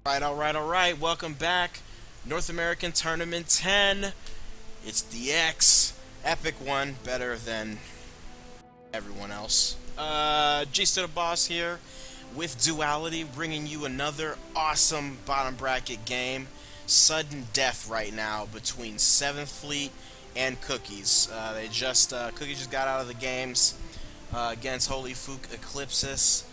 All right. Welcome back. North American Tournament 10. It's the X. Epic one. Better than everyone else. Gster the Boss here with Duality, bringing you another awesome bottom bracket game. Sudden death right now between 7th Fleet and Cookies. Cookies just got out of the games against Holy Fook Eclipsis.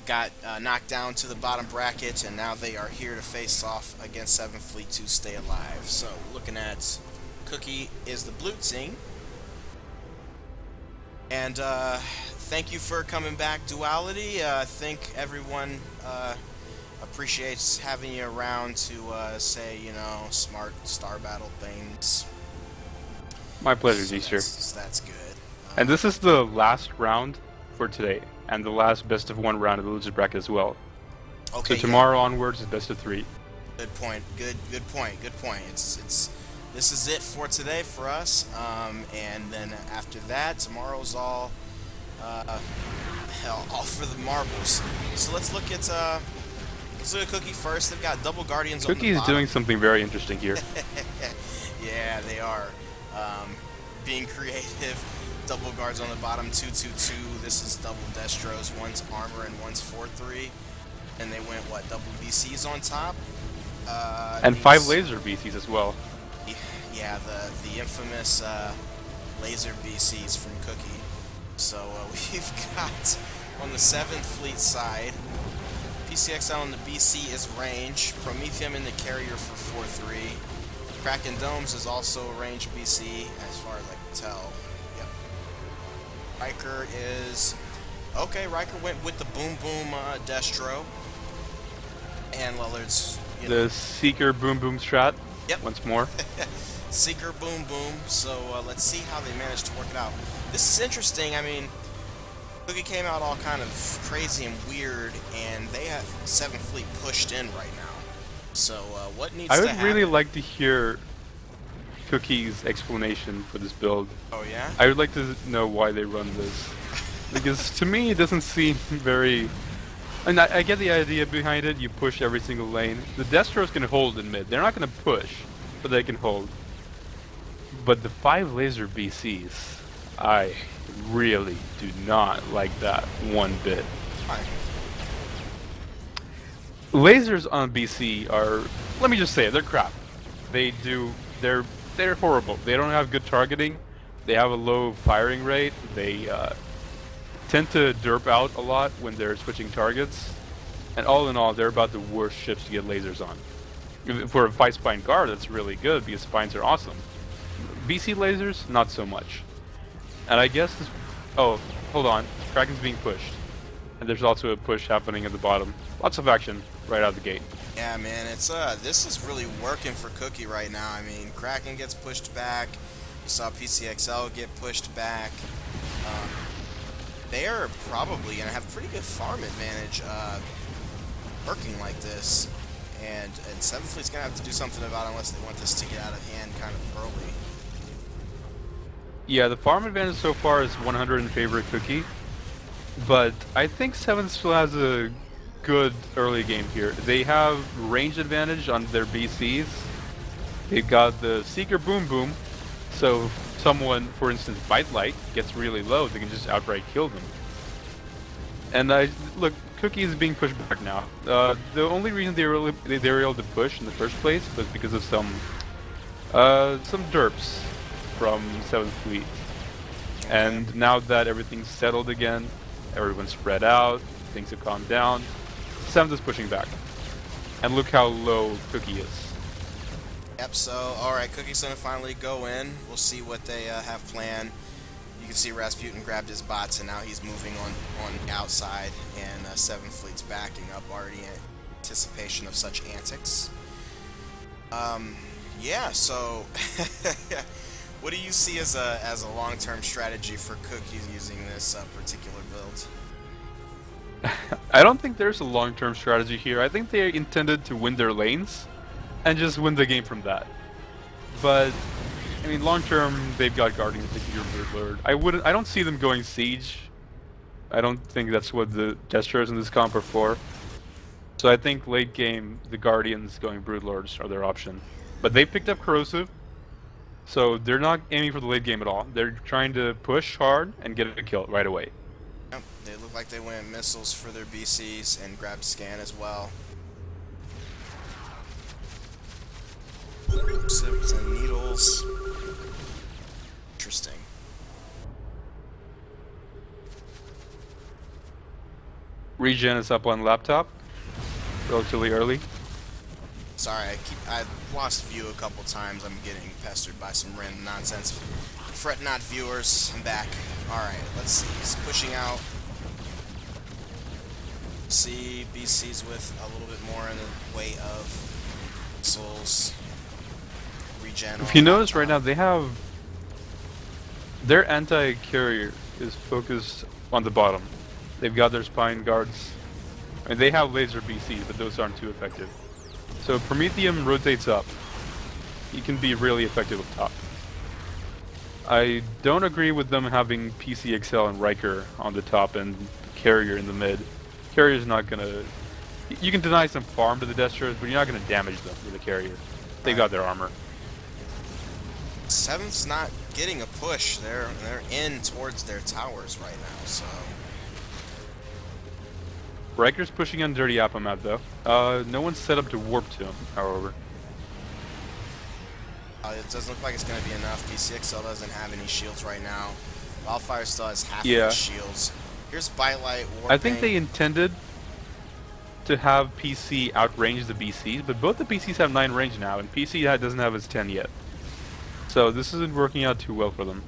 Got knocked down to the bottom bracket, and now they are here to face off against 7th Fleet to stay alive. So, looking at Cookie is the blue team. And thank you for coming back, Duality. I think everyone appreciates having you around to say, smart star battle things. My pleasure, So gster. that's good. And this is the last round for today, and the last best of one round of the loser bracket as well. Okay, So tomorrow onwards is best of 3. Good point. Good point. It's this is it for today for us. And then after that, tomorrow's all all for the marbles. So let's look at Cookie first. They've got double guardians on the Cookie is bottom. doing something very interesting here. Yeah, they are being creative. Double guards on the bottom, 2-2-2. This is double destros. One's armor and one's 4-3. And they went what? Double BCs on top. And 5 laser BCs as well. Yeah, the infamous laser BCs from Cookie. So we've got on the 7th Fleet side, PCXL in the BC is range, Prometheum in the carrier for 4-3. Kraken Domes is also a range BC as far as I can tell. Yep. Riker is okay. Riker went with the boom destro, and Lillard's The Seeker boom boom strat. Yep. Once more. Seeker boom. So let's see how they managed to work it out. This is interesting. I mean, Cookie came out all kind of crazy and weird, and they have 7th Fleet pushed in right now. So what needs to happen? I would really like to hear Cookie's explanation for this build. Oh yeah? I would like to know why they run this. Because to me it doesn't seem very... And I get the idea behind it, you push every single lane. The Destros can hold in mid. They're not going to push, but they can hold. But the 5 laser BCs, I really do not like that one bit. Fine. Lasers on BC are, let me just say it, they're crap. They're horrible. They don't have good targeting. They have a low firing rate. They tend to derp out a lot when they're switching targets. And all in all, they're about the worst ships to get lasers on. For a 5-spine guard, that's really good because spines are awesome. BC lasers, not so much. And I guess this... Oh, hold on. Kraken's being pushed. And there's also a push happening at the bottom. Lots of action right out the gate. Yeah, man, it's this is really working for Cookie right now. I mean, Kraken gets pushed back. You saw PCXL get pushed back. They are probably gonna have pretty good farm advantage working like this, and 7th Fleet's gonna have to do something about it unless they want this to get out of hand kind of early. Yeah, the farm advantage so far is 100 in favor of Cookie, but I think 7th still has a good early game here. They have range advantage on their BCs. They've got the Seeker Boom Boom, so if someone, for instance, Bite Light, gets really low, they can just outright kill them. And look, Cookie is being pushed back now. The only reason they were able to push in the first place was because of some derps from 7th Fleet. And now that everything's settled again, everyone's spread out, things have calmed down, 7th is pushing back. And look how low Cookie is. Yep. So, all right, Cookie's gonna finally go in. We'll see what they have planned. You can see Rasputin grabbed his bots, and now he's moving on the outside, and 7th Fleet's backing up already in anticipation of such antics. Yeah. So, what do you see as a long-term strategy for Cookie using this particular build? I don't think there's a long-term strategy here. I think they intended to win their lanes and just win the game from that. But I mean, long-term, they've got Guardians to your Lord. I don't see them going Siege. I don't think that's what the gestures in this comp are for. So I think late game, the Guardians going Broodlords are their option. But they picked up Corrosive, so they're not aiming for the late game at all. They're trying to push hard and get a kill right away. Yep, they look like they went missiles for their BCs and grabbed scan as well. Sips and needles. Interesting. Regen is up on laptop, relatively early. Sorry, I've lost view a couple times. I'm getting pestered by some random nonsense. Fret not, viewers. I'm back. Alright, let's see. He's pushing out. See, BC's with a little bit more in the way of missiles. Regen. If you notice right now, they have... Their anti-carrier is focused on the bottom. They've got their spine guards. I mean, they have laser BCs, but those aren't too effective. So Prometheum rotates up. He can be really effective up top. I don't agree with them having PCXL and Riker on the top and Carrier in the mid. Carrier's not gonna... You can deny some farm to the Destrers, but you're not gonna damage them with a Carrier. They got their armor. Seventh's not getting a push. They're in towards their towers right now, so... Riker's pushing on Dirty Apomat though. No one's set up to warp to him, however. It doesn't look like it's going to be enough. PCXL doesn't have any shields right now. Wildfire still has half of his shields. Here's Bylight warping. I think they intended to have PC outrange the BCs, but both the BCs have 9 range now, and PC doesn't have its 10 yet. So this isn't working out too well for them.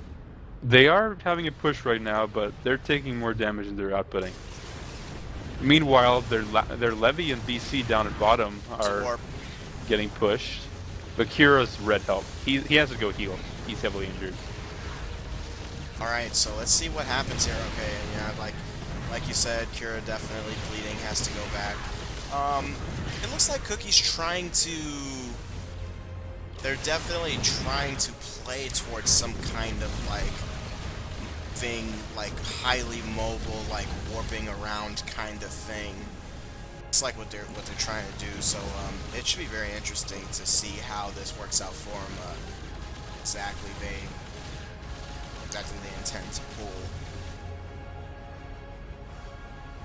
They are having a push right now, but they're taking more damage than they're outputting. Meanwhile, their Levy and BC down at bottom are getting pushed. But Kira's red help. He has to go heal. He's heavily injured. Alright, so let's see what happens here. Okay, yeah, like you said, Kira definitely bleeding, has to go back. It looks like Cookie's trying to... They're definitely trying to play towards some kind of, like, thing, like, highly mobile, like, warping around kind of thing. It's like what they're trying to do, so it should be very interesting to see how this works out for them. Exactly they intend to pull.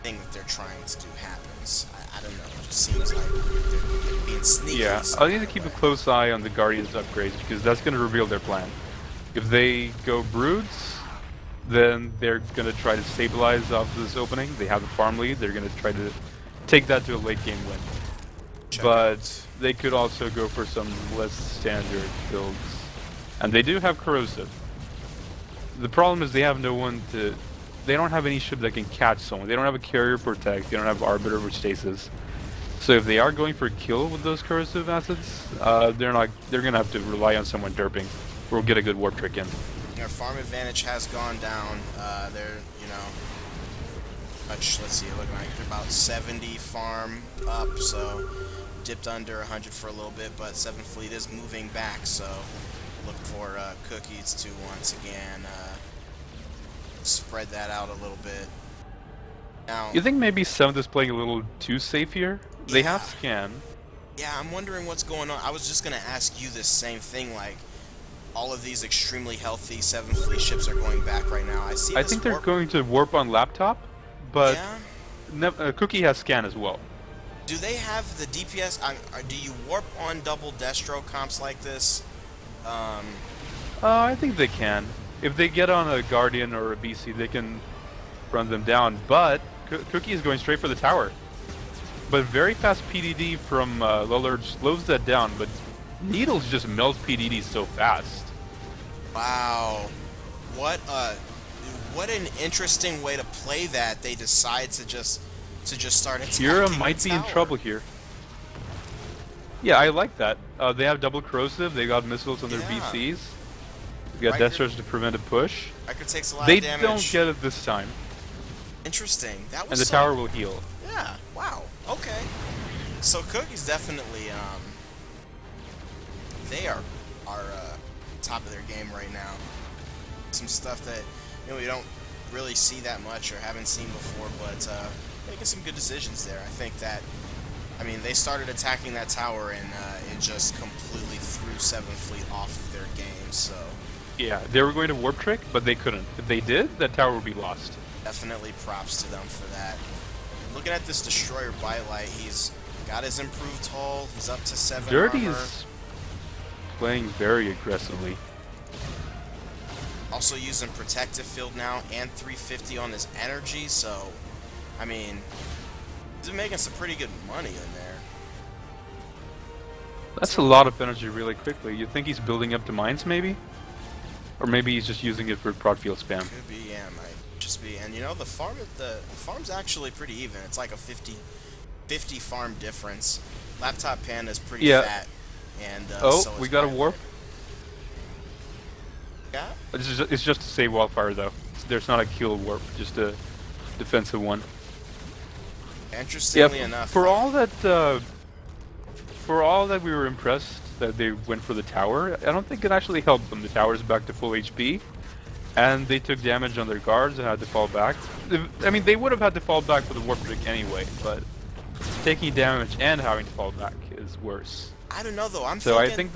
Thing that they're trying to do happens. I don't know. It just seems like they're being sneaky. Yeah, I need to keep a close eye on the Guardians upgrades because that's going to reveal their plan. If they go Broods, then they're going to try to stabilize off this opening. They have the farm lead. They're going to try to take that to a late game win. But they could also go for some less standard builds. And they do have Corrosive. The problem is they have no one to... They don't have any ship that can catch someone. They don't have a carrier protect. They don't have Arbiter or Stasis. So if they are going for a kill with those Corrosive assets, they're going to have to rely on someone derping or get a good warp trick in. Their farm advantage has gone down. They're, you know... let's see, looking like they're about 70 farm up, so dipped under 100 for a little bit, but 7th Fleet is moving back, so look for Cookies to once again spread that out a little bit. Now, you think maybe 7th is playing a little too safe here? Yeah. They have scan. Yeah, I'm wondering what's going on. I was just going to ask you this same thing, like, all of these extremely healthy 7th Fleet ships are going back right now. I think they're going to warp on laptop. But Cookie has scan as well. Do they have the DPS? Do you warp on double Destro comps like this? I think they can. If they get on a Guardian or a BC, they can run them down. But Cookie is going straight for the tower. But very fast PDD from Lullard slows that down. But Needles just melts PDD so fast. Wow. What an interesting way to play that. They decide to just start attacking. Kira might be in trouble here. Yeah, I like that. They have double Corrosive. They got missiles on their BCs. They got Destrers to prevent a push. Riker takes a lot of damage. They don't get it this time. Interesting. That was and the tower will heal. Yeah. Wow. Okay. So Cookie's definitely they are top of their game right now. Some stuff that we don't really see that much or haven't seen before, but making some good decisions there. I think that I mean, they started attacking that tower, and it just completely threw 7th Fleet off of their game, so Yeah, they were going to warp trick, but they couldn't. If they did, that tower would be lost. definitely props to them for that. Looking at this Destroyer Bylight, he's got his improved hull, he's up to 7 armor. Dirty's playing very aggressively. Also using Protective Field now, and 350 on his energy, so, I mean, he's making some pretty good money in there. That's a lot of energy really quickly. You think he's building up to mines, maybe? Or maybe he's just using it for prod field spam. Could be, yeah, might just be. And you know, the farm's actually pretty even. It's like a 50 farm difference. Laptop Panda's pretty fat, and so we got a warp. Yeah. It's just to save wildfire though. There's not a kill warp, just a defensive one. Interestingly enough, for all that we were impressed that they went for the tower, I don't think it actually helped them. The tower's back to full HP, and they took damage on their guards and had to fall back. I mean, they would have had to fall back for the warp trick anyway, but taking damage and having to fall back is worse. I don't know though. I'm thinking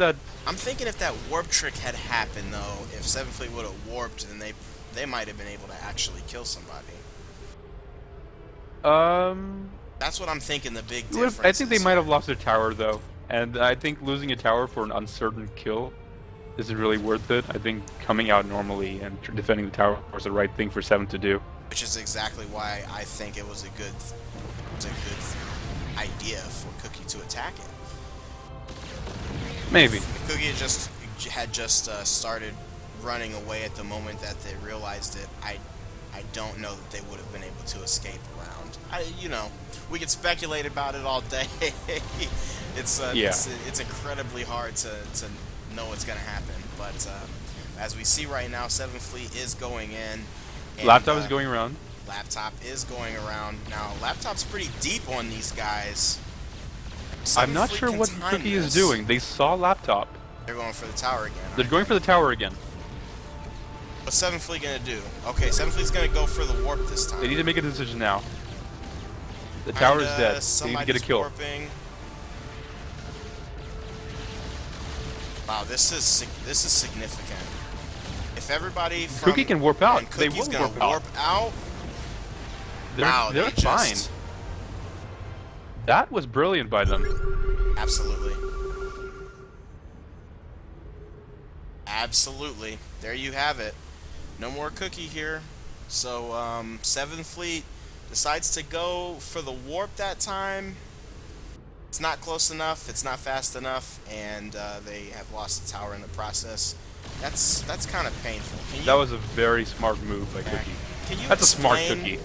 if that warp trick had happened though, if 7th Fleet would have warped, then they might have been able to actually kill somebody. That's what I'm thinking. The big difference. I think they might have lost their tower though, and I think losing a tower for an uncertain kill isn't really worth it. I think coming out normally and defending the tower was the right thing for 7 to do. Which is exactly why I think it was a good idea for Cookie to attack it. Maybe. If Cookie had just started running away at the moment that they realized it, I don't know that they would have been able to escape around. You know, we could speculate about it all day. It's incredibly hard to know what's going to happen. But as we see right now, 7th Fleet is going in. And, Laptop is going around. Laptop is going around. Now, Laptop's pretty deep on these guys. I'm not sure what Cookie is doing. They saw Laptop. They're going for the tower again. They're going for the tower again. What's 7th Fleet going to do? Okay, 7th Fleet's going to go for the warp this time. They need to make a decision now. The tower is dead. They need to get a kill. Warping. Wow, this is significant. If everybody from Cookie can warp out. They Cookie's will gonna warp out. They're fine. That was brilliant by them. Absolutely. Absolutely. There you have it. No more Cookie here. So 7th Fleet decides to go for the warp that time. It's not close enough, it's not fast enough, and they have lost the tower in the process. That's kind of painful. That was a very smart move by Cookie. That's a smart Cookie.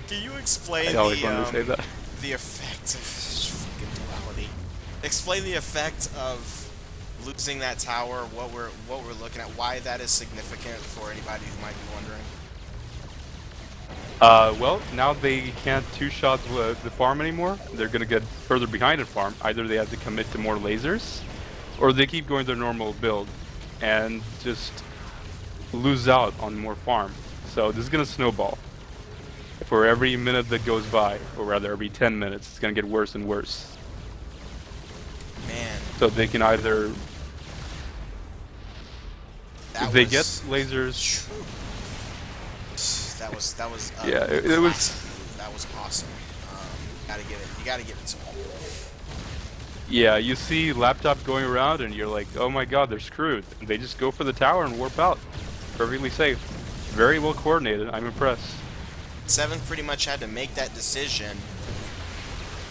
Can you explain the effect of fucking Duality? Explain the effect of losing that tower, what we're looking at, why that is significant for anybody who might be wondering. Well, now they can't two-shot the farm anymore. They're gonna get further behind in farm. Either they have to commit to more lasers, or they keep going their normal build and just lose out on more farm. So this is gonna snowball. For every minute that goes by, or rather every 10 minutes, it's gonna get worse and worse. Man. So they can either... If they get lasers... That was yeah, it was. That was awesome. You gotta give it to them. Yeah, you see Laptop going around, and you're like, oh my god, they're screwed. And they just go for the tower and warp out, perfectly safe. Very well coordinated. I'm impressed. 7th pretty much had to make that decision.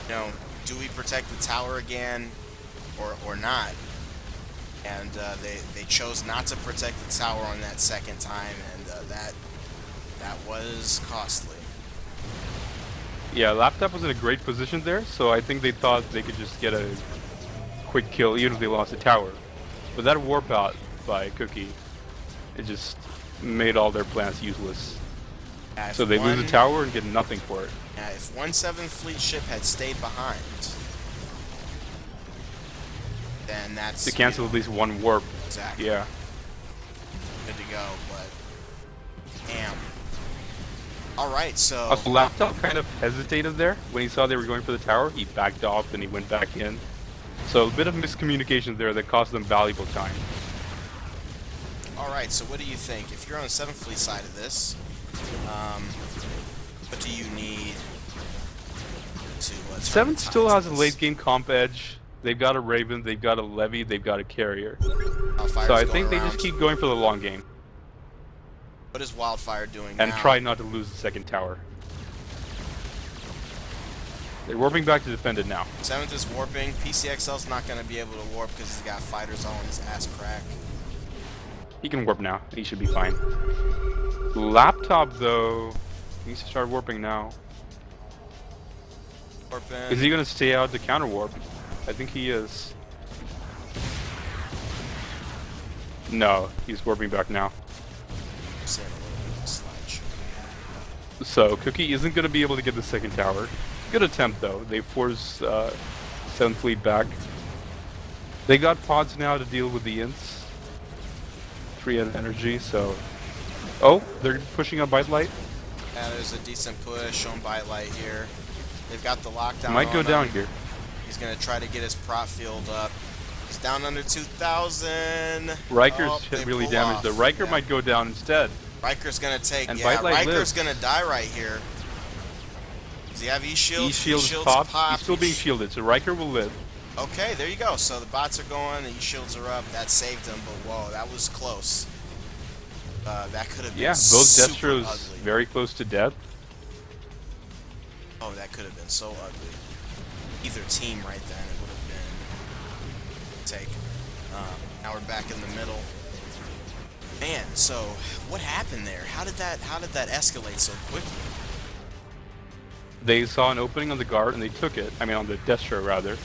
You know, do we protect the tower again, or not? And they chose not to protect the tower on that second time, and that was costly. Yeah, Laptop was in a great position there, so I think they thought they could just get a quick kill even if they lost the tower. But that warp out by Cookie, it just made all their plans useless. Yeah, so they lose the tower and get nothing for it. Yeah, if one 7th Fleet ship had stayed behind, then that's... To cancel at least one warp. Exactly. Yeah. Good to go, but... Damn. Alright, so... Also, Laptop kind of hesitated there. When he saw they were going for the tower, he backed off and he went back in. So a bit of miscommunication there that cost them valuable time. Alright, so what do you think? If you're on the 7th Fleet side of this, what do you need to... 7th still has a late game comp edge. They've got a Raven, they've got a Levy, they've got a Carrier. So I think they just keep going for the long game. What is Wildfire doing and now? try not to lose the second tower. They're warping back to defend it now. 7th is warping. PCXL's not going to be able to warp because he's got fighters all in his ass crack. He can warp now. He should be fine. Laptop, though, needs to start warping now. Warping. Is he going to stay out to counter warp? I think he is. No, he's warping back now. So, Cookie isn't going to be able to get the second tower. Good attempt, though. They forced 7th Fleet back. They got pods now to deal with the ints. 3 energy, so... Oh, they're pushing on Bite Light. Yeah, there's a decent push on Bite Light here. They've got the lockdown. Might go down here. He's going to try to get his prop field up. He's down under 2,000. Riker's really damaged, though. Riker might go down instead. Riker's going to take... And yeah, Riker's Riker's going to die right here. Does he have E-Shield? E-Shield is popped. He's still being shielded, so Riker will live. Okay, there you go. So the bots are going, the E-Shields are up. That saved him, but whoa, that was close. That could have been both super Destros ugly. very close to death. Oh, that could have been so ugly. Either team right then, it would have been take. Now we're back in the middle. Man, so what happened there? How did that escalate so quickly? They saw an opening on the guard and they took it. I mean, on the Destro rather.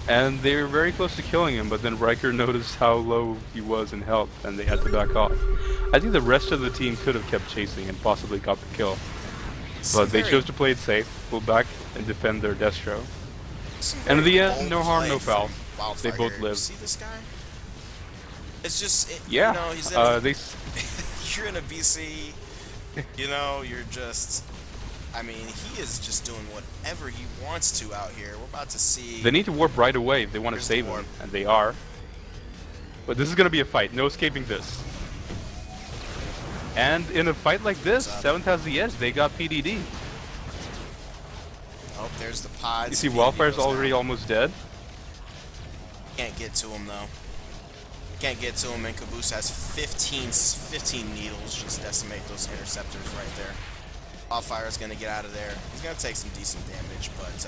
And they were very close to killing him, but then Riker noticed how low he was in health and they had to back off. I think the rest of the team could have kept chasing and possibly got the kill. But they chose to play it safe, pull back, and defend their Destro. And in the end, no harm, no foul. They both live. See this guy? It's just, yeah. you know, he's in you're in a BC, you know, you're just, I mean, he is just doing whatever he wants to out here. We're about to see. They need to warp right away if they want to save him, and they are. But this is going to be a fight, no escaping this. And in a fight like this, 7th has the edge. They got PDD. Oh, there's the pods. You see Wildfire's already almost dead. Can't get to him, though. Can't get to him, and Caboose has 15 needles. Just decimate those interceptors right there. Wildfire's going to get out of there. He's going to take some decent damage, but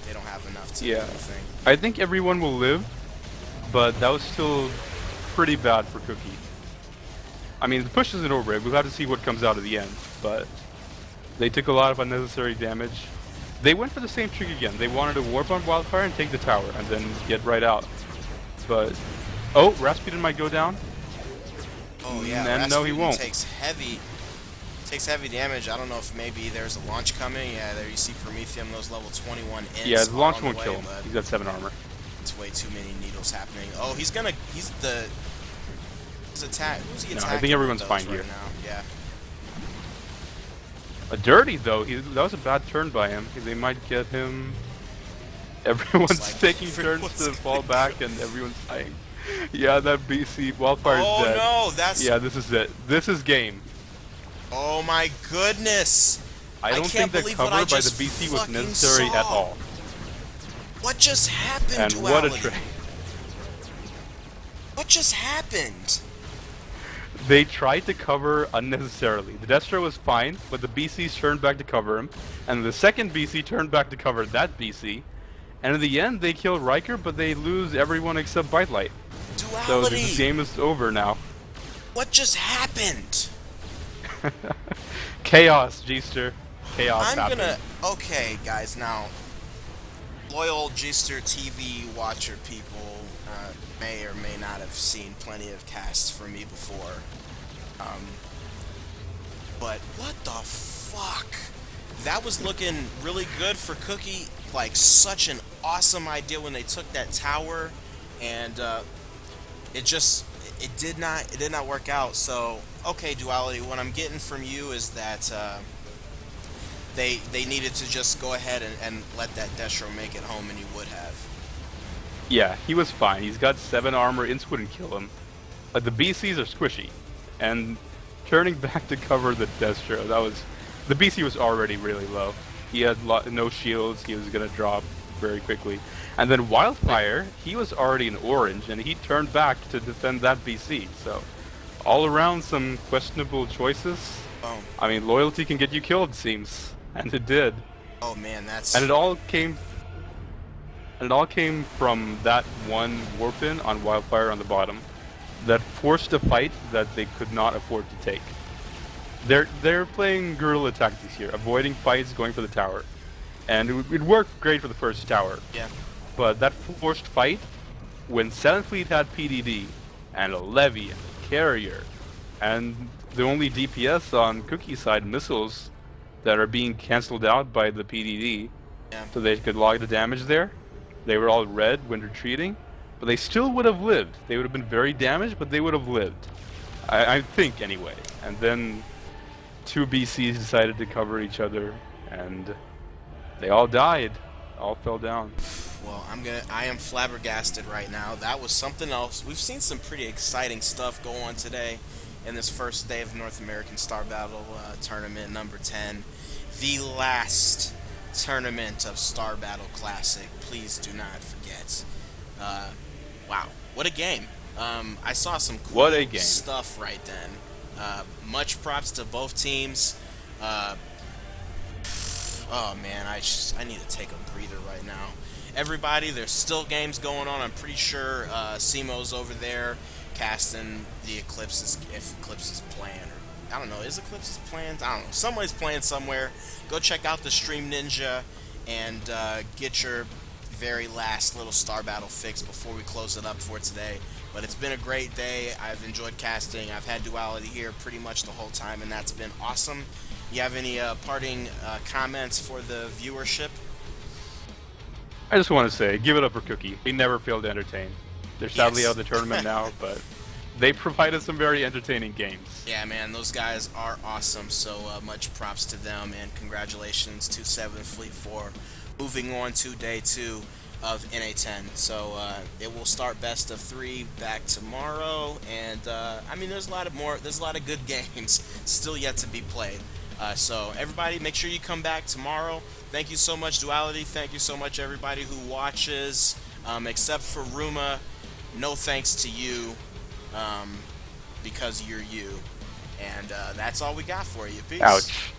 they don't have enough to do anything. I think everyone will live, but that was still pretty bad for Cookie. I mean, the push isn't over. We'll have to see what comes out at the end, but they took a lot of unnecessary damage. They went for the same trick again. They wanted to warp on Wildfire and take the tower, and then get right out. But, oh, Rasputin might go down. Oh yeah, and no, he won't. Takes heavy damage. I don't know if maybe there's a launch coming. Yeah, there you see Prometheum, those level 21 ints. Yeah, the launch won't kill him. He's got 7 armor. It's way too many needles happening. Oh, he's attack. Who's he attacking? No, I think everyone's fine here. Now? Yeah. A dirty though. That was a bad turn by him. They might get him. Everyone's like taking turns to fall back, and everyone's dying. Yeah, that BC Wildfire's dead. Oh no, that's. Yeah, this is it. This is game. Oh my goodness! I don't think that cover by the BC was necessary at all. What just happened, and Duality? What a trade. What just happened? They tried to cover unnecessarily. The Destro was fine, but the BCs turned back to cover him, and the second BC turned back to cover that BC, and in the end they kill Riker, but they lose everyone except Bite Light. Duality. So this game is over now. What just happened? Chaos, gster. Chaos happened. Okay, guys, now, loyal gster TV watcher people may or may not have seen plenty of casts from me before. But what the fuck? That was looking really good for Cookie. Like, such an awesome idea when they took that tower, and it did not work out. So, okay, Duality, what I'm getting from you is that they needed to just go ahead and let that Destro make it home, and he would have. Yeah, he was fine. He's got 7 armor. Ints wouldn't kill him. Like the BCs are squishy, and turning back to cover the Destro, that was the BC was already really low. He had no shields. He was gonna drop very quickly, and then Wildfire, he was already in orange, and he turned back to defend that BC. So all around some questionable choices. Boom. I mean, loyalty can get you killed, it seems, and it did. Oh man, that's. And it all came from that one warp-in on Wildfire on the bottom that forced a fight that they could not afford to take. They're playing guerrilla tactics here, avoiding fights, going for the tower. And it worked great for the first tower. Yeah. But that forced fight, when 7th Fleet had PDD, and a Levy, and a Carrier, and the only DPS on Cookie side missiles that are being cancelled out by the PDD, Yeah. so they could log the damage there. They were all red when retreating, but they still would have lived. They would have been very damaged, but they would have lived. I think, anyway. And then 2 BCs decided to cover each other, and they all died. All fell down. Well, I am flabbergasted right now. That was something else. We've seen some pretty exciting stuff go on today in this first day of North American Star Battle tournament number 10. The last tournament of Star Battle Classic. Please do not forget. Wow, what a game. I saw some cool stuff right then. Much props to both teams. Oh man, I need to take a breather right now. Everybody, there's still games going on. I'm pretty sure Simo's over there casting the Eclipses, if Eclipse is playing. Or, I don't know, is Eclipse playing? I don't know. Somebody's playing somewhere. Go check out the Stream Ninja and get your very last little Star Battle fix before we close it up for today. But it's been a great day. I've enjoyed casting. I've had Duality here pretty much the whole time, and that's been awesome. You have any parting comments for the viewership? I just want to say, give it up for Cookie. They never failed to entertain. They're sadly out of the tournament now, but they provided some very entertaining games. Yeah, man, those guys are awesome, so much props to them, and congratulations to 7th Fleet for moving on to day 2 of NA10. So it will start best of 3 back tomorrow, and I mean, there's a lot of good games still yet to be played. So everybody, make sure you come back tomorrow. Thank you so much, Duality. Thank you so much, everybody who watches. Except for Ruma, no thanks to you, because you're you. And that's all we got for you. Peace. Ouch.